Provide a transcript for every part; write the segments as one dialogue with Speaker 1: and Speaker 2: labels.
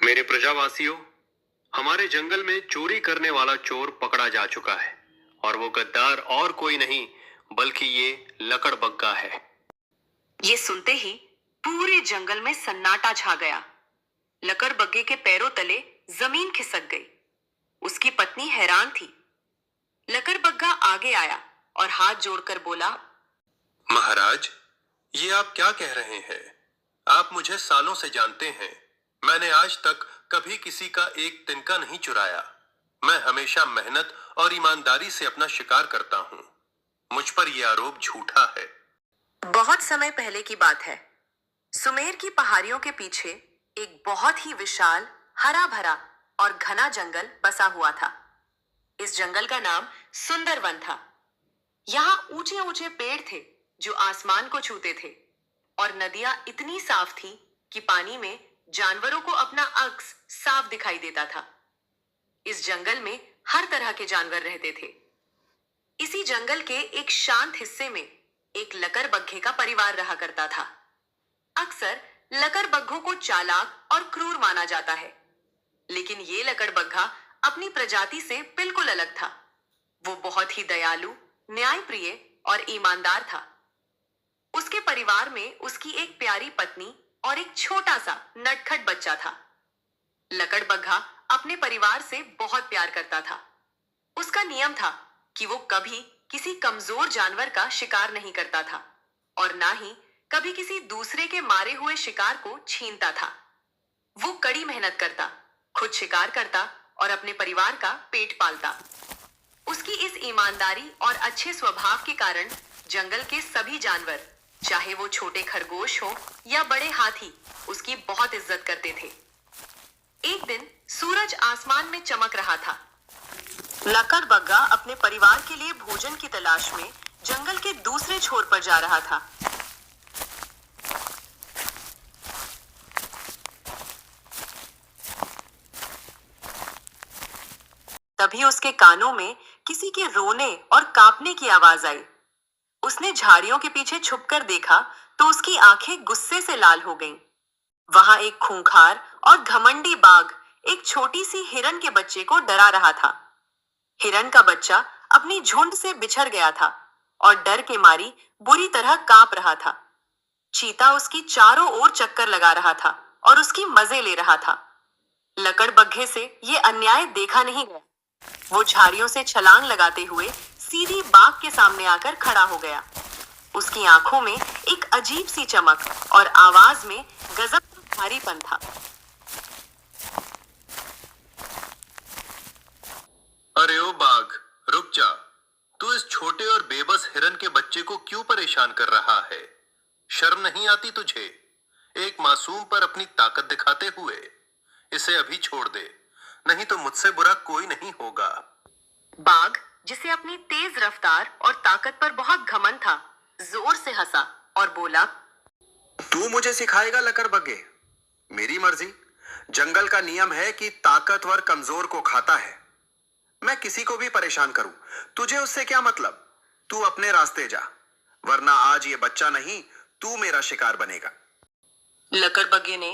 Speaker 1: मेरे प्रजावासियों, हमारे जंगल में चोरी करने वाला चोर पकड़ा जा चुका है और वो गद्दार और कोई नहीं बल्कि ये लकड़बग्गा है।
Speaker 2: ये सुनते ही पूरे जंगल में सन्नाटा छा गया। लकड़बग्गे के पैरों तले जमीन खिसक गई। उसकी पत्नी हैरान थी। लकड़बग्गा आगे आया और हाथ जोड़कर बोला,
Speaker 1: महाराज, ये आप क्या कह रहे हैं? आप मुझे सालों से जानते हैं। मैंने आज तक कभी किसी का एक तिनका नहीं चुराया। मैं हमेशा मेहनत और ईमानदारी से अपना शिकार करता हूँ। मुझ पर यह आरोप झूठा है।
Speaker 2: बहुत समय पहले की बात है। सुमेर की पहाड़ियों के पीछे एक बहुत ही विशाल, हरा भरा और घना जंगल बसा हुआ था। इस जंगल का नाम सुंदरवन था। यहाँ ऊंचे ऊंचे पेड़ थे जो आसमान को छूते थे और नदियां इतनी साफ थी कि पानी में जानवरों को अपना अक्स साफ दिखाई देता था। इस जंगल में हर तरह के जानवर रहते थे। इसी जंगल के एक शांत हिस्से में एक लकड़बग्घे का परिवार रहा करता था। अक्सर लकड़बग्घों को चालाक और क्रूर माना जाता है, लेकिन ये लकड़बग्घा अपनी प्रजाति से बिल्कुल अलग था। वो बहुत ही दयालु, न्यायप्रिय और ईमानदार था। उसके परिवार में उसकी एक प्यारी पत्नी और एक छोटा सा नटखट बच्चा था। लकड़बग्घा अपने परिवार से बहुत प्यार करता था। उसका नियम था कि वो कभी किसी कमजोर जानवर का शिकार नहीं करता था और ना ही कभी किसी दूसरे के मारे हुए शिकार को छीनता था। वो कड़ी मेहनत करता, खुद शिकार करता और अपने परिवार का पेट पालता। उसकी इस ईमानदारी और अच्छे स्वभाव के कारण जंगल के सभी जानवर, चाहे वो छोटे खरगोश हो या बड़े हाथी, उसकी बहुत इज्जत करते थे। एक दिन सूरज आसमान में चमक रहा था। लकड़बग्गा अपने परिवार के लिए भोजन की तलाश में जंगल के दूसरे छोर पर जा रहा था। तभी उसके कानों में किसी के रोने और कांपने की आवाज आई। उसने झाड़ियों के पीछे छुपकर देखा तो उसकी आंखें गुस्से से लाल हो गईं। वहां एक खूंखार और घमंडी बाघ एक छोटी सी हिरन के बच्चे को डरा रहा था। हिरन का बच्चा अपनी झुंड से बिछड़ गया था और डर के मारी बुरी तरह कांप रहा था। चीता उसकी चारों ओर चक्कर लगा रहा था और उसकी मजे ले रहा था। लकड़बग्घे से ये अन्याय देखा नहीं गया। वो झाड़ियों से छलांग लगाते हुए सीधी बाघ के सामने आकर खड़ा हो गया। उसकी आंखों में एक अजीब सी चमक और आवाज में गजब का भारीपन था।
Speaker 1: अरे ओ बाघ, रुक जा। तू इस छोटे और बेबस हिरन के बच्चे को क्यों परेशान कर रहा है? शर्म नहीं आती तुझे? एक मासूम पर अपनी ताकत दिखाते हुए। इसे अभी छोड़ दे, नहीं तो मुझसे बुरा कोई नहीं होगा।
Speaker 2: बाघ, जिसे अपनी तेज रफ्तार और ताकत पर बहुत घमंड था, जोर से हंसा और बोला,
Speaker 3: तू मुझे सिखाएगा लकड़बग्गे? मेरी मर्जी। जंगल का नियम है कि ताकतवर कमजोर को खाता है। मैं किसी को भी परेशान करूं, तुझे उससे क्या मतलब? तू अपने रास्ते जा, वरना आज ये बच्चा नहीं, तू मेरा शिकार बनेगा।
Speaker 2: लकड़बग्गे ने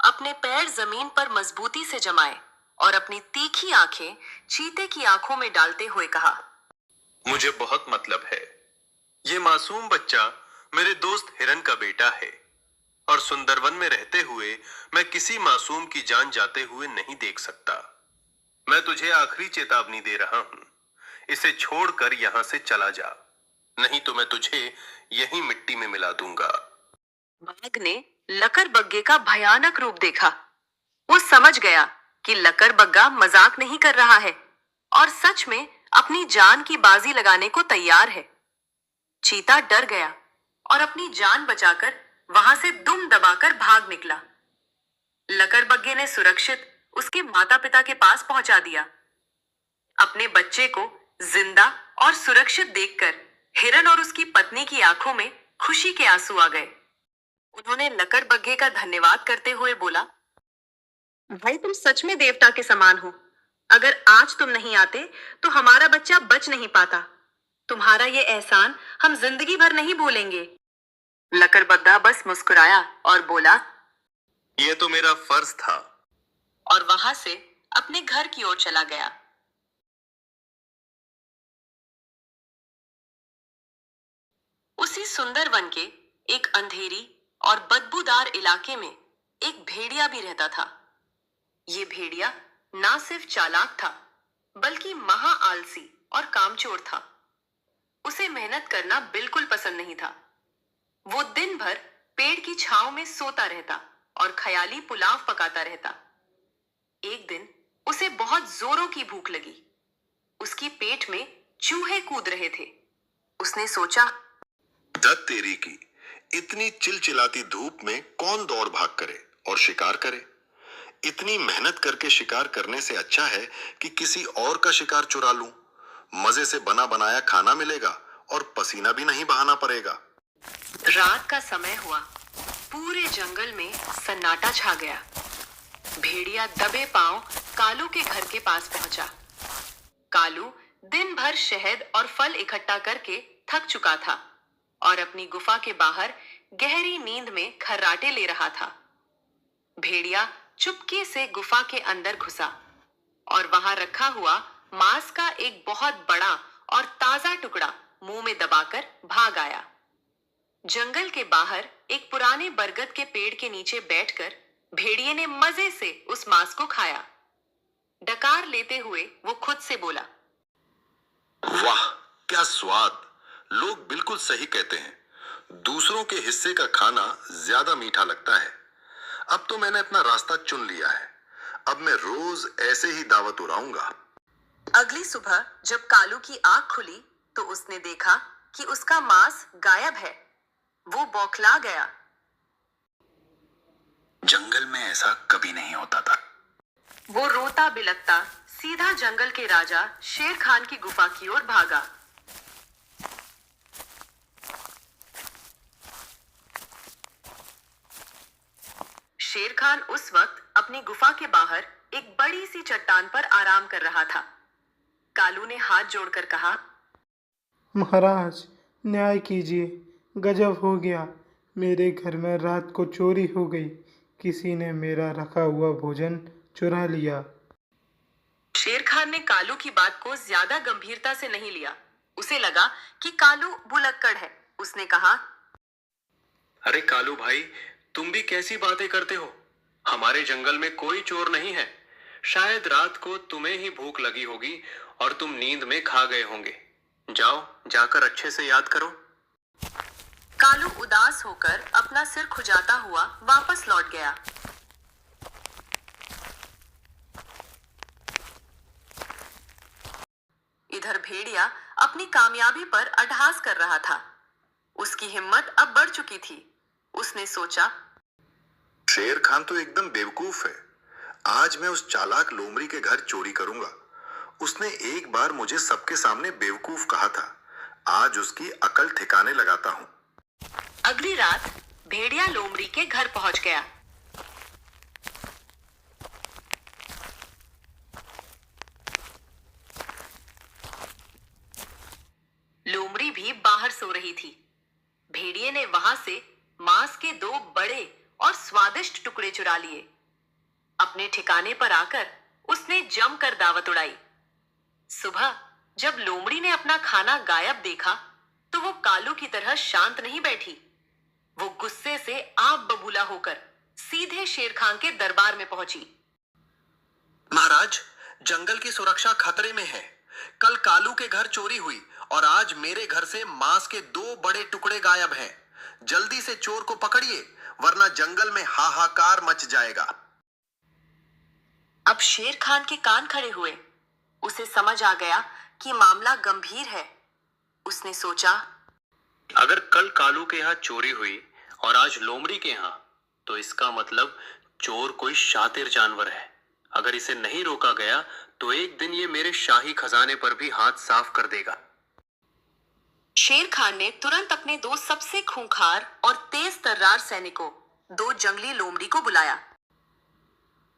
Speaker 2: अपने पैर जमीन पर मजबूती से जमाए और अपनी तीखी आंखें चीते की आंखों में डालते हुए कहा,
Speaker 1: मुझे बहुत मतलब है। ये मासूम बच्चा मेरे दोस्त हिरन का बेटा है और सुंदरवन में रहते हुए मैं किसी मासूम की जान जाते हुए नहीं देख सकता। मैं तुझे आखिरी चेतावनी दे रहा हूं, इसे छोड़कर यहां से चला जा, नहीं तो मैं तुझे यहीं मिट्टी में मिला दूंगा।
Speaker 2: बाघ ने लकड़बग्गे का भयानक रूप देखा। वो समझ गया कि लकड़बग्गा मजाक नहीं कर रहा है और सच में अपनी जान की बाजी लगाने को तैयार है। चीता डर गया और अपनी जान बचाकर वहां से दुम दबाकर भाग निकला। लकड़बग्गे ने सुरक्षित उसके माता पिता के पास पहुंचा दिया। अपने बच्चे को जिंदा और सुरक्षित देखकर हिरन और उसकी पत्नी की आंखों में खुशी के आंसू आ गए। उन्होंने लकड़बग्घे का धन्यवाद करते हुए बोला, भाई, तुम सच में देवता के समान हो। अगर आज तुम नहीं आते तो हमारा बच्चा बच नहीं पाता। तुम्हारा ये एहसान हम जिंदगी भर नहीं भूलेंगे। लकड़बग्गा बस मुस्कुराया और बोला,
Speaker 1: यह तो मेरा फर्ज था।
Speaker 2: और वहां से अपने घर की ओर चला गया। उसी सुंदर वन के एक अंधेरी और बदबूदार इलाके में एक भेड़िया भी रहता था। ये भेड़िया ना सिर्फ चालाक था, बल्कि महा आलसी और कामचोर था। उसे मेहनत करना बिल्कुल पसंद नहीं था। वो दिन भर पेड़ की छांव में सोता रहता और ख्याली पुलाव पकाता रहता। एक दिन उसे बहुत जोरों की भूख लगी। उसकी पेट में चूहे कूद रहे थे। उसने सोचा,
Speaker 3: दत्त तेरी की, इतनी चिलचिलाती धूप में कौन दौड़ भाग करे और शिकार करे। इतनी मेहनत करके शिकार करने से अच्छा है कि किसी और का शिकार चुरा लूं। मजे से बना बनाया खाना मिलेगा और पसीना भी नहीं बहाना पड़ेगा।
Speaker 2: रात का समय हुआ। पूरे जंगल में सन्नाटा छा गया। भेड़िया दबे पांव कालू के घर के पास पहुंचा। कालू दिन भर शहद और फल इकट्ठा करके थक चुका था और अपनी गुफा के बाहर गहरी नींद में खर्राटे ले रहा था। भेड़िया चुपके से गुफा के अंदर घुसा और वहां रखा हुआ मांस का एक बहुत बड़ा और ताजा टुकड़ा मुंह में दबाकर भाग आया। जंगल के बाहर एक पुराने बरगद के पेड़ के नीचे बैठकर भेड़िए ने मजे से उस मांस को खाया। डकार लेते हुए वो खुद से बोला,
Speaker 3: वाह क्या स्वाद। लोग बिल्कुल सही कहते हैं, दूसरों के हिस्से का खाना ज्यादा मीठा लगता है। अब तो मैंने अपना रास्ता चुन लिया है। अब मैं रोज ऐसे ही दावत उड़ाऊंगा।
Speaker 2: अगली सुबह जब कालू की आंख खुली तो उसने देखा कि उसका मांस गायब है। वो बौखला गया।
Speaker 3: जंगल में ऐसा कभी नहीं होता था।
Speaker 2: वो रोता बिलखता सीधा जंगल के राजा शेर खान की गुफा की ओर भागा। शेर खान उस वक्त अपनी गुफा के बाहर एक बड़ी सी चट्टान पर आराम कर रहा था। कालू ने हाथ जोड़कर कहा,
Speaker 4: महाराज न्याय कीजिए, गजब हो गया। मेरे घर में रात को चोरी हो गई। किसी ने मेरा रखा हुआ भोजन चुरा लिया।
Speaker 2: शेर खान ने कालू की बात को ज्यादा गंभीरता से नहीं लिया। उसे लगा कि कालू भुलक्कड़ है। उसने कहा,
Speaker 1: अरे कालू भाई, तुम भी कैसी बातें करते हो। हमारे जंगल में कोई चोर नहीं है। शायद रात को तुम्हें ही भूख लगी होगी और तुम नींद में खा गए होंगे। जाओ, जाकर अच्छे से याद करो।
Speaker 2: कालू उदास होकर अपना सिर खुजाता हुआ वापस लौट गया। इधर भेड़िया अपनी कामयाबी पर अटहास कर रहा था। उसकी हिम्मत अब बढ़ चुकी थी। उसने सोचा,
Speaker 3: शेर खान तो एकदम बेवकूफ है। आज मैं उस चालाक लोमड़ी के घर चोरी करूंगा। उसने एक बार मुझे सबके सामने बेवकूफ कहा था। आज उसकी अकल ठिकाने लगाता हूं।
Speaker 2: अगली रात भेड़िया लोमड़ी के घर पहुंच गया। लोमड़ी भी बाहर सो रही थी। भेड़िए ने वहां से मांस के 2 बड़े और स्वादिष्ट टुकड़े चुरा लिए। अपने ठिकाने पर आकर उसने जमकर दावत उड़ाई। सुबह जब लोमड़ी ने अपना खाना गायब देखा तो वो कालू की तरह शांत नहीं बैठी। वो गुस्से से आप बबूला होकर सीधे शेर खान के दरबार में पहुंची।
Speaker 3: महाराज, जंगल की सुरक्षा खतरे में है। कल कालू के घर चोरी हुई और आज मेरे घर से मांस के 2 बड़े टुकड़े गायब हैं। जल्दी से चोर को पकड़िए, वरना जंगल में हाहाकार मच जाएगा।
Speaker 2: अब शेर खान के कान खड़े हुए। उसे समझ आ गया कि मामला गंभीर है। उसने सोचा,
Speaker 1: अगर कल कालू के यहाँ चोरी हुई और आज लोमड़ी के यहाँ, तो इसका मतलब चोर कोई शातिर जानवर है। अगर इसे नहीं रोका गया तो एक दिन ये मेरे शाही खजाने पर भी हाथ साफ कर देगा।
Speaker 2: शेर खान ने तुरंत अपने 2 सबसे खूंखार और तेज तर्रार सैनिकों, 2 जंगली लोमड़ी को बुलाया।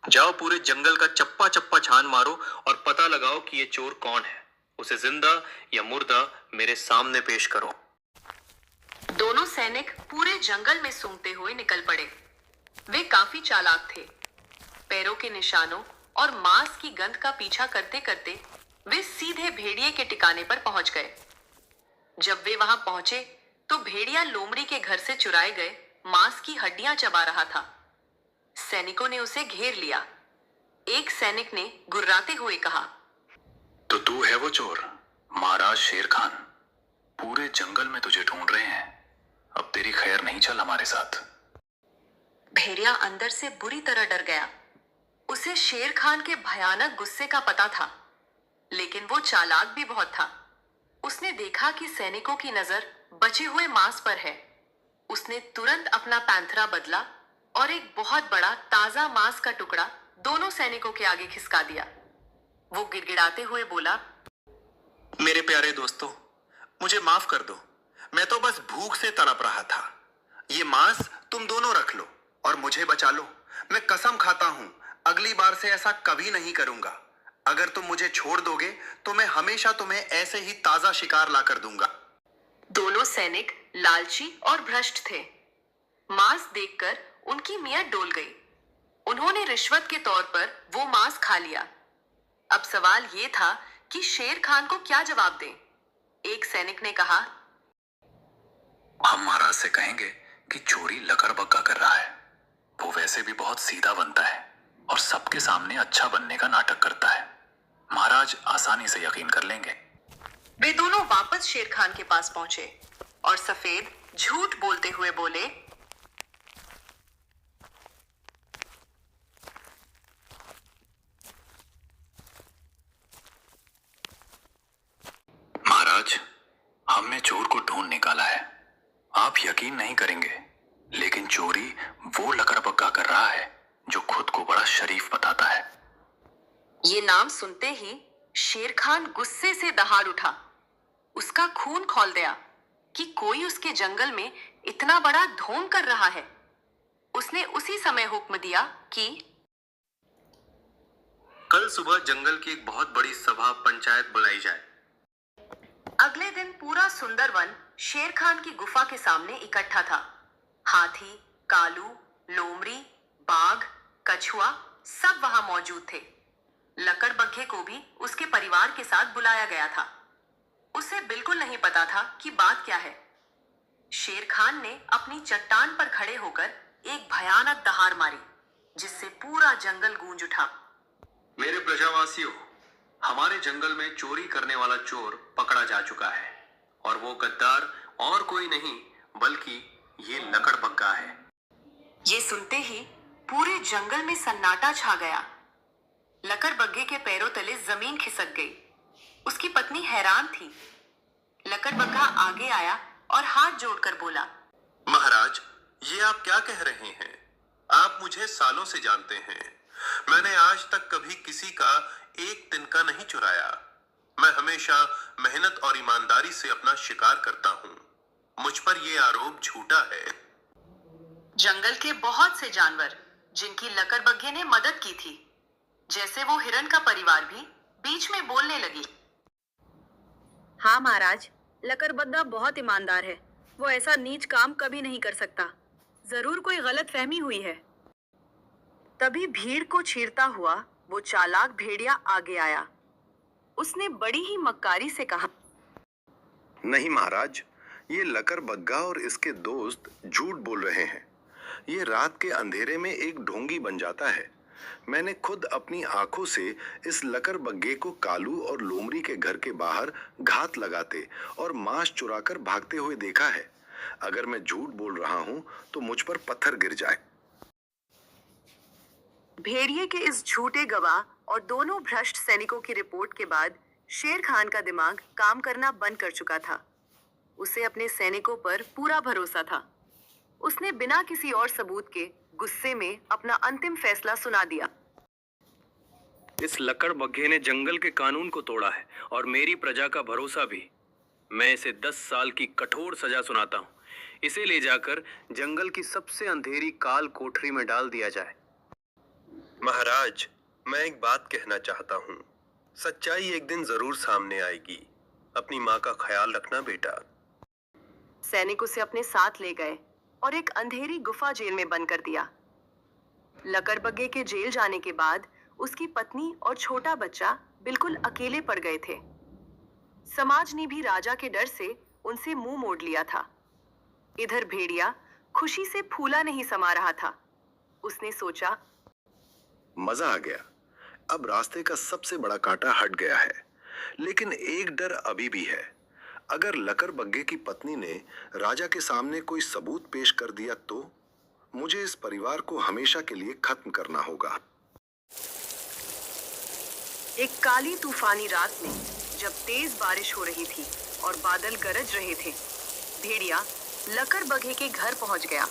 Speaker 1: जाओ, पूरे जंगल का चप्पा चप्पा छान मारो और पता लगाओ कि ये चोर कौन है। उसे जिंदा या मुर्दा मेरे सामने पेश करो।
Speaker 2: दोनों सैनिक पूरे जंगल में सूंघते हुए निकल पड़े। वे काफी चालाक थे। पैरों के निशानों और मांस की गंध का पीछा करते करते वे सीधे भेड़िए के ठिकाने पर पहुंच गए। जब वे वहां पहुंचे तो भेड़िया लोमड़ी के घर से चुराए गए मांस की हड्डियां चबा रहा था। सैनिकों ने उसे घेर लिया। एक सैनिक ने गुर्राते हुए कहा,
Speaker 5: तो तू है वो चोर, महाराज शेर खान। पूरे जंगल में तुझे ढूंढ रहे हैं। अब तेरी खैर नहीं चल हमारे साथ।
Speaker 2: भेड़िया अंदर से बुरी तरह डर गया। उसे शेर खान के भयानक गुस्से का पता था, लेकिन वो चालाक भी बहुत था। उसने देखा कि सैनिकों की नजर बचे हुए मांस पर है। उसने तुरंत अपना पैंथरा बदला और एक बहुत बड़ा ताजा मांस का टुकड़ा दोनों सैनिकों के आगे खिसका दिया। वो गिड़गिड़ाते हुए बोला,
Speaker 3: मेरे प्यारे दोस्तों, मुझे माफ कर दो। मैं तो बस भूख से तड़प रहा था। ये मांस तुम दोनों रख लो और मुझे बचा लो। मैं कसम खाता हूं, अगली बार से ऐसा कभी नहीं करूंगा। अगर तुम मुझे छोड़ दोगे तो मैं हमेशा तुम्हें ऐसे ही ताजा शिकार लाकर दूंगा।
Speaker 2: दोनों सैनिक लालची और भ्रष्ट थे। मांस देखकर उनकी नीयत डोल गई। उन्होंने रिश्वत के तौर पर वो मांस खा लिया। अब सवाल ये था कि शेर खान को क्या जवाब दें। एक सैनिक ने कहा,
Speaker 5: हम महाराज से कहेंगे कि चोरी लकड़बग्गा कर रहा है। वो वैसे भी बहुत सीधा बनता है और सबके सामने अच्छा बनने का नाटक करता है। महाराज आसानी से यकीन कर लेंगे।
Speaker 2: वे दोनों वापस शेर खान के पास पहुंचे और सफेद झूठ बोलते हुए बोले,
Speaker 5: महाराज, हमने चोर को ढूंढ निकाला है। आप यकीन नहीं करेंगे, लेकिन चोरी वो लकड़बग्गा कर रहा है जो खुद को बड़ा शरीफ बताता है।
Speaker 2: ये नाम सुनते ही शेर खान गुस्से से दहाड़ उठा। उसका खून खौल गया कि कोई उसके जंगल में इतना बड़ा ढोंग कर रहा है। उसने उसी समय हुक्म दिया कि
Speaker 1: कल सुबह जंगल की एक बहुत बड़ी सभा पंचायत बुलाई जाए।
Speaker 2: अगले दिन पूरा सुंदरवन शेर खान की गुफा के सामने इकट्ठा था। हाथी, कालू, लोमड़ी, बाघ, कछुआ सब वहां मौजूद थे। लकड़बग्घे को भी उसके परिवार के साथ बुलाया गया था। उसे बिल्कुल नहीं पता था कि बात क्या है। शेर खान ने अपनी चट्टान पर खड़े होकर एक भयानक दहाड़ मारी, जिससे पूरा जंगल गूंज उठा।
Speaker 1: मेरे प्रजावासियों, हमारे जंगल में चोरी करने वाला चोर पकड़ा जा चुका है और वो गद्दार और कोई नहीं बल्कि ये लकड़बग्गा है।
Speaker 2: ये सुनते ही पूरे जंगल में सन्नाटा छा गया। लकड़बग्घे के पैरों तले जमीन खिसक गई। उसकी पत्नी हैरान थी। लकड़बग्घा आगे आया और हाथ जोड़कर बोला,
Speaker 1: महाराज, ये आप क्या कह रहे हैं? आप मुझे सालों से जानते हैं। मैंने आज तक कभी किसी का एक तिनका नहीं चुराया। मैं हमेशा मेहनत और ईमानदारी से अपना शिकार करता हूँ। मुझ पर यह आरोप झूठा है।
Speaker 2: जंगल के बहुत से जानवर जिनकी लकड़बग्घे ने मदद की थी, जैसे वो हिरन का परिवार भी बीच में बोलने लगी।
Speaker 6: हाँ महाराज, लकड़बग्घा बहुत ईमानदार है। वो ऐसा नीच काम कभी नहीं कर सकता। जरूर कोई गलत फहमी हुई है।
Speaker 2: तभी भीड़ को चीरता हुआ वो चालाक भेड़िया आगे आया। उसने बड़ी ही मक्कारी से कहा,
Speaker 3: नहीं महाराज, ये लकड़बग्गा और इसके दोस्त झूठ बोल रहे हैं। ये रात के अंधेरे में एक ढोंगी बन जाता है। मैंने खुद अपनी आंखों से इस लकड़बग्गे को कालू और लोमड़ी के घर के बाहर घात लगाते और मांस चुराकर भागते हुए देखा है। अगर मैं झूठ बोल रहा हूं तो मुझ पर पत्थर गिर जाए।
Speaker 2: भेड़िए के इस झूठे गवाह और दोनों भ्रष्ट सैनिकों की रिपोर्ट के बाद शेर खान का दिमाग काम करना बंद कर चुका था। उसे अपने सैनिकों पर पूरा भरोसा था। उसने बिना किसी और सबूत के गुस्से में अपना अंतिम फैसला सुना दिया।
Speaker 7: इस लकड़बग्घे ने जंगल के कानून को तोड़ा है और मेरी प्रजा का भरोसा भी। मैं इसे 10 साल की कठोर सजा सुनाता हूँ। इसे ले जाकर जंगल की सबसे अंधेरी काल कोठरी में डाल दिया जाए।
Speaker 1: महाराज, मैं एक बात कहना चाहता हूँ। सच्चाई एक दिन जरूर सामने आएगी। अपनी माँ का ख्याल रखना बेटा।
Speaker 2: सैनिक उसे अपने साथ ले गए और एक अंधेरी गुफा जेल में बंद कर दिया। लकड़बग्गे के जेल जाने के बाद उसकी पत्नी और छोटा बच्चा बिल्कुल अकेले पड़ गए थे। समाज ने भी राजा के डर से उनसे मुंह मोड़ लिया था। इधर भेड़िया खुशी से फूला नहीं समा रहा था। उसने सोचा,
Speaker 3: मजा आ गया, अब रास्ते का सबसे बड़ा कांटा हट गया है। लेकिन एक डर अभी भी है, अगर लकड़बग्गे की पत्नी ने राजा के सामने कोई सबूत पेश कर दिया तो मुझे इस परिवार को हमेशा के लिए खत्म करना होगा।
Speaker 2: एक काली तूफानी रात में जब तेज बारिश हो रही थी और बादल गरज रहे थे, भेड़िया लकड़बग्गे के घर पहुंच गया।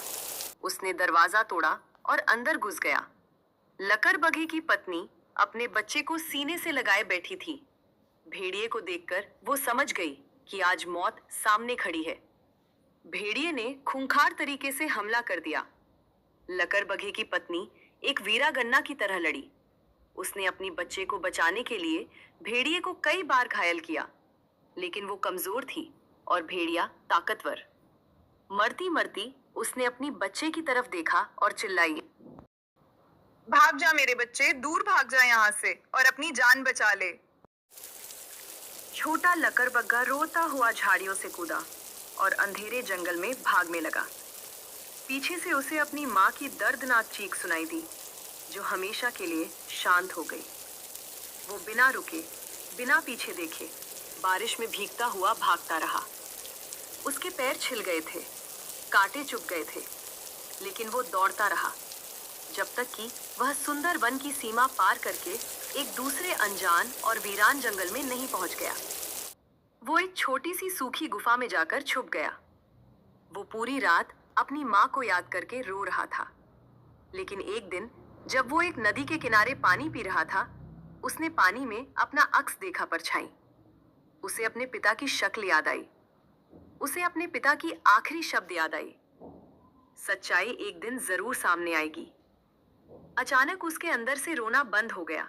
Speaker 2: उसने दरवाजा तोड़ा और अंदर घुस गया। लकड़बग्गे की पत्नी अपने बच्चे को सीने से लगाए बैठी थी। भेड़िए को देखकर वो समझ गई कि आज मौत सामने खड़ी है। भेड़िए ने खूंखार तरीके से हमला कर दिया। लकड़बग्गे की पत्नी एक वीरागन्ना की तरह लड़ी। उसने अपनी बच्चे को बचाने के लिए भेड़िए को कई बार घायल किया, लेकिन वो कमजोर थी और भेड़िया ताकतवर। मरती मरती उसने अपनी बच्चे की तरफ देखा और चिल्लाई,
Speaker 8: भाग जा मेरे बच्चे, दूर भाग जा यहाँ से और अपनी जान बचा ले।
Speaker 2: छोटा लकड़बग्गा रोता हुआ झाड़ियों से कूदा और अंधेरे जंगल में भागने लगा। पीछे से उसे अपनी माँ की दर्दनाक चीख सुनाई दी, जो हमेशा के लिए शांत हो गई। वो बिना रुके, बिना पीछे देखे बारिश में भीगता हुआ भागता रहा। उसके पैर छिल गए थे, कांटे चुभ गए थे, लेकिन वो दौड़ता रहा जब तक कि वह सुंदर वन की सीमा पार करके एक दूसरे अनजान और वीरान जंगल में नहीं पहुंच गया। वो एक छोटी सी सूखी गुफा में जाकर छुप गया। वो पूरी रात अपनी माँ को याद करके रो रहा था। लेकिन एक दिन जब वो एक नदी के किनारे पानी पी रहा था, उसने पानी में अपना अक्स देखा परछाई। उसे अपने पिता की शक्ल याद आई। उसे अपने पिता की आखिरी शब्द याद आई, सच्चाई एक दिन जरूर सामने आएगी। अचानक उसके अंदर से रोना बंद हो गया।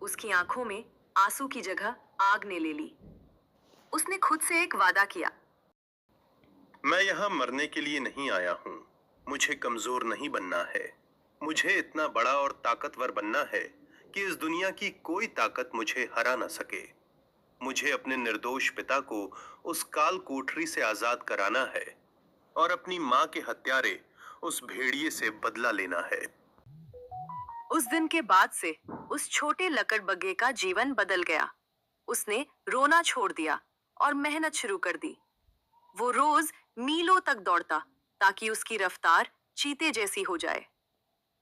Speaker 2: उसकी आंखों में आंसू की जगह आग ने ले ली। उसने खुद से एक वादा किया,
Speaker 1: मैं यहाँ मरने के लिए नहीं आया हूँ। मुझे कमजोर नहीं बनना है। मुझे इतना बड़ा और ताकतवर बनना है कि इस दुनिया की कोई ताकत मुझे हरा न सके। मुझे अपने निर्दोष पिता को उस काल कोठरी से आजाद कराना है और अपनी माँ के हत्यारे उस भेड़िए से बदला लेना है।
Speaker 2: उस दिन के बाद से उस छोटे लकड़बग्गे का जीवन बदल गया। उसने रोना छोड़ दिया और मेहनत शुरू कर दी। वो रोज मीलों तक दौड़ता ताकि उसकी रफ्तार चीते जैसी हो जाए।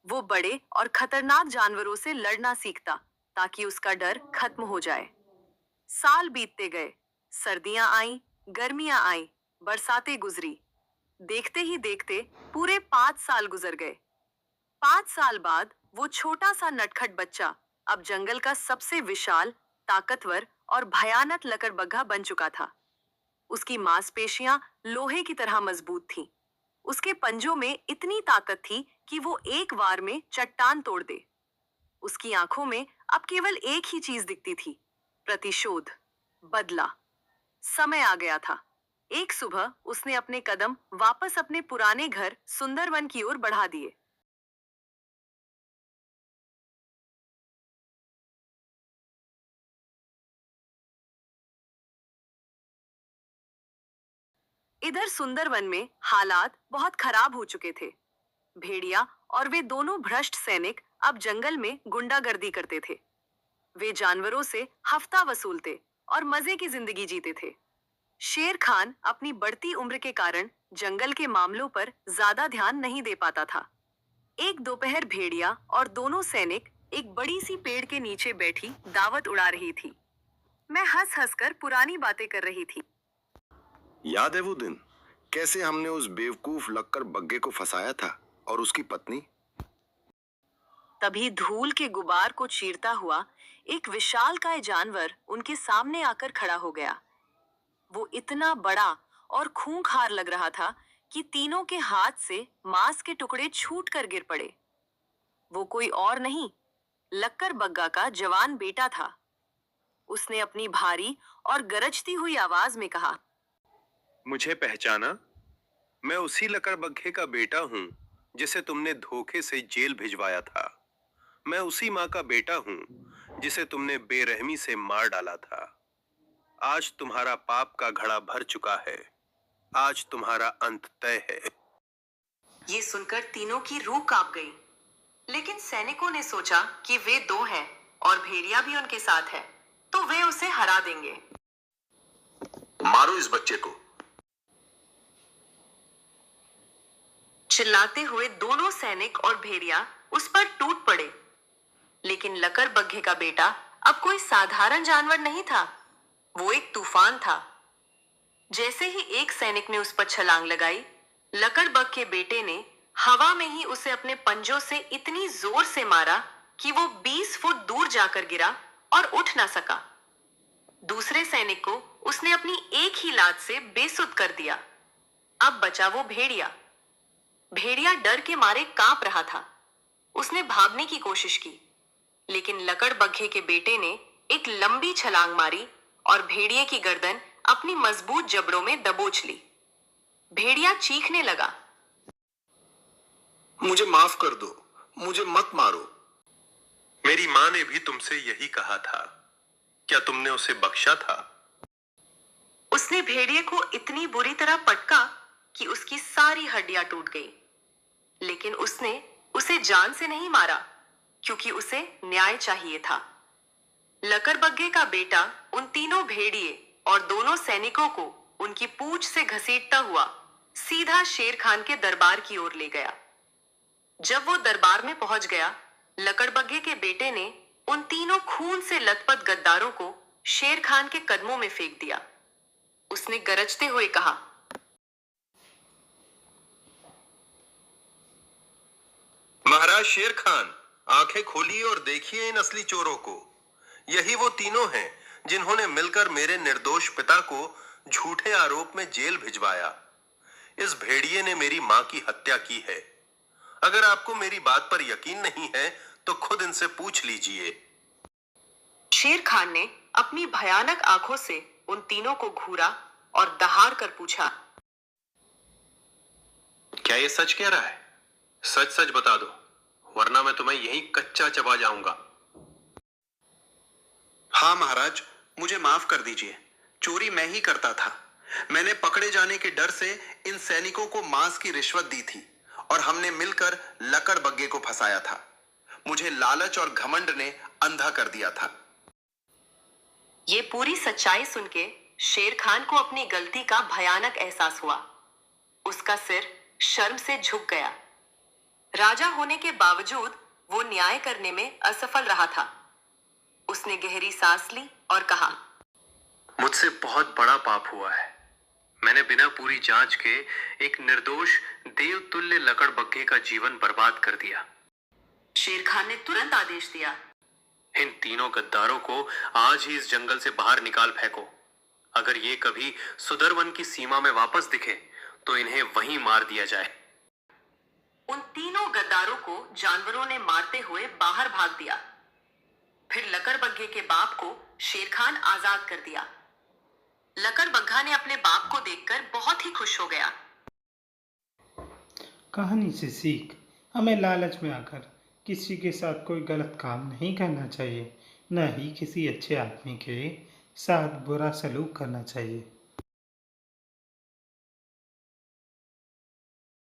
Speaker 2: वो बड़े और खतरनाक जानवरों से लड़ना सीखता ताकि उसका डर खत्म हो जाए। साल बीतते गए, सर्दियां आईं, गर्मियां आईं, बरसातें गुजरी। देखते ही देखते पूरे 5 साल गुजर गए। 5 साल बाद वो छोटा सा नटखट बच्चा अब जंगल का सबसे विशाल, ताकतवर और भयानक लकड़बग्गा बन चुका था। उसकी मांसपेशियां लोहे की तरह मजबूत थीं। उसके पंजों में इतनी ताकत थी कि वो एक बार में चट्टान तोड़ दे। उसकी आंखों में अब केवल एक ही चीज दिखती थी, प्रतिशोध, बदला। समय आ गया था। एक सुबह उसने अपने कदम वापस अपने पुराने घर सुंदरवन की ओर बढ़ा दिए। इधर सुंदरवन में हालात बहुत खराब हो चुके थे। भेड़िया और वे दोनों भ्रष्ट सैनिक अब जंगल में गुंडागर्दी करते थे। वे जानवरों से हफ्ता वसूलते और मजे की जिंदगी जीते थे। शेर खान अपनी बढ़ती उम्र के कारण जंगल के मामलों पर ज्यादा ध्यान नहीं दे पाता था। एक दोपहर भेड़िया और दोनों सैनिक एक बड़ी सी पेड़ के नीचे बैठी दावत उड़ा रही थी। मैं हंस हंस कर पुरानी बातें कर रही थी।
Speaker 3: याद है वो दिन, कैसे हमने उस बेवकूफ लकड़बग्गे को फंसाया था और उसकी पत्नी?
Speaker 2: तभी धूल के गुबार को चीरता हुआ एक विशालकाय जानवर उनके सामने आकर खड़ा हो गया। वो इतना बड़ा और खूंखार लग रहा था कि तीनों के हाथ से मांस के टुकड़े छूट कर गिर पड़े। वो कोई और नहीं, लकड़बग्गा का जवान बेटा था। उसने अपनी भारी और गरजती हुई आवाज में कहा,
Speaker 1: मुझे पहचाना? मैं उसी लकड़बग्गे का बेटा हूँ जिसे तुमने धोखे से जेल भिजवाया था। मैं उसी माँ का बेटा हूँ जिसे तुमने बेरहमी से मार डाला था। आज तुम्हारा पाप का घड़ा भर चुका है। आज तुम्हारा अंत तय है।
Speaker 2: ये सुनकर तीनों की रूह कांप गई, लेकिन सैनिकों ने सोचा कि वे दो हैं और भेड़िया भी उनके साथ है, तो वे उसे हरा देंगे।
Speaker 3: मारो इस बच्चे को।
Speaker 2: चिल्लाते हुए दोनों सैनिक और भेड़िया उस पर टूट पड़े, लेकिन लकड़बग्घे का बेटा अब कोई साधारण जानवर नहीं था, वो एक तूफान था। जैसे ही एक सैनिक ने उस पर छलांग लगाई, लकड़बग के बेटे ने हवा में ही उसे अपने पंजों से इतनी जोर से मारा कि वो 20 फुट दूर जाकर गिरा और उठ ना सका। दूसरे सैनिक को उसने अपनी एक ही लात से बेसुध कर दिया। अब बचा वो भेड़िया। भेड़िया डर के मारे कांप रहा था। उसने भागने की कोशिश की, लेकिन लकड़बग्घे के बेटे ने एक लंबी छलांग मारी और भेड़िए की गर्दन अपनी मजबूत जबड़ों में दबोच ली। भेड़िया चीखने लगा,
Speaker 3: मुझे माफ कर दो, मुझे मत मारो।
Speaker 1: मेरी माँ ने भी तुमसे यही कहा था। क्या तुमने उसे बख्शा था?
Speaker 2: उसने भेड़िए को इतनी बुरी तरह पटका कि उसकी सारी हड्डियां टूट गई, लेकिन उसने उसे जान से नहीं मारा, क्योंकि उसे न्याय चाहिए था। लकड़बग्घे का बेटा उन तीनों भेड़िए और दोनों सैनिकों को उनकी पूंछ से घसीटता हुआ सीधा शेर खान के दरबार की ओर ले गया। जब वो दरबार में पहुंच गया, लकड़बग्घे के बेटे ने उन तीनों खून से लथपथ गद्दारों को शेर खान के कदमों में फेंक दिया। उसने गरजते हुए कहा,
Speaker 1: महाराज शेर खान, आंखें खोलिए और देखिए इन असली चोरों को। यही वो तीनों हैं जिन्होंने मिलकर मेरे निर्दोष पिता को झूठे आरोप में जेल भिजवाया। इस भेड़िए ने मेरी मां की हत्या की है। अगर आपको मेरी बात पर यकीन नहीं है तो खुद इनसे पूछ लीजिए।
Speaker 2: शेर खान ने अपनी भयानक आंखों से उन तीनों को घूरा और दहाड़ कर पूछा,
Speaker 1: क्या ये सच कह रहा है? सच सच बता दो, वरना मैं तुम्हें यहीं कच्चा चबा जाऊंगा।
Speaker 3: हाँ महाराज, मुझे माफ कर दीजिए। चोरी मैं ही करता था। मैंने पकड़े जाने के डर से इन सैनिकों को मांस की रिश्वत दी थी और हमने मिलकर लकड़बग्घे को फंसाया था। मुझे लालच और घमंड ने अंधा कर दिया था।
Speaker 2: ये पूरी सच्चाई सुन के शेर खान को अपनी गलती का भयानक एहसास हुआ। उसका सिर शर्म से झुक गया। राजा होने के बावजूद वो न्याय करने में असफल रहा था। उसने गहरी सांस ली और कहा,
Speaker 1: मुझसे बहुत बड़ा पाप हुआ है। मैंने बिना पूरी जांच के एक निर्दोष देवतुल्य लकड़बग्घे का जीवन बर्बाद कर दिया।
Speaker 2: शेर खान ने तुरंत आदेश दिया,
Speaker 1: इन तीनों गद्दारों को आज ही इस जंगल से बाहर निकाल फेंको। अगर ये कभी सुदरवन की सीमा में वापस दिखे तो इन्हें वहीं मार दिया जाए।
Speaker 2: उन तीनों गद्दारों को जानवरों ने मारते हुए बाहर भाग दिया। फिर लकड़बग्घे के बाप को शेर खान आजाद कर दिया। लकड़बग्घा ने अपने बाप को देखकर बहुत ही खुश हो गया।
Speaker 4: कहानी से सीख, हमें लालच में आकर किसी के साथ कोई गलत काम नहीं करना चाहिए, न ही किसी अच्छे आदमी के साथ बुरा सलूक करना चाहिए।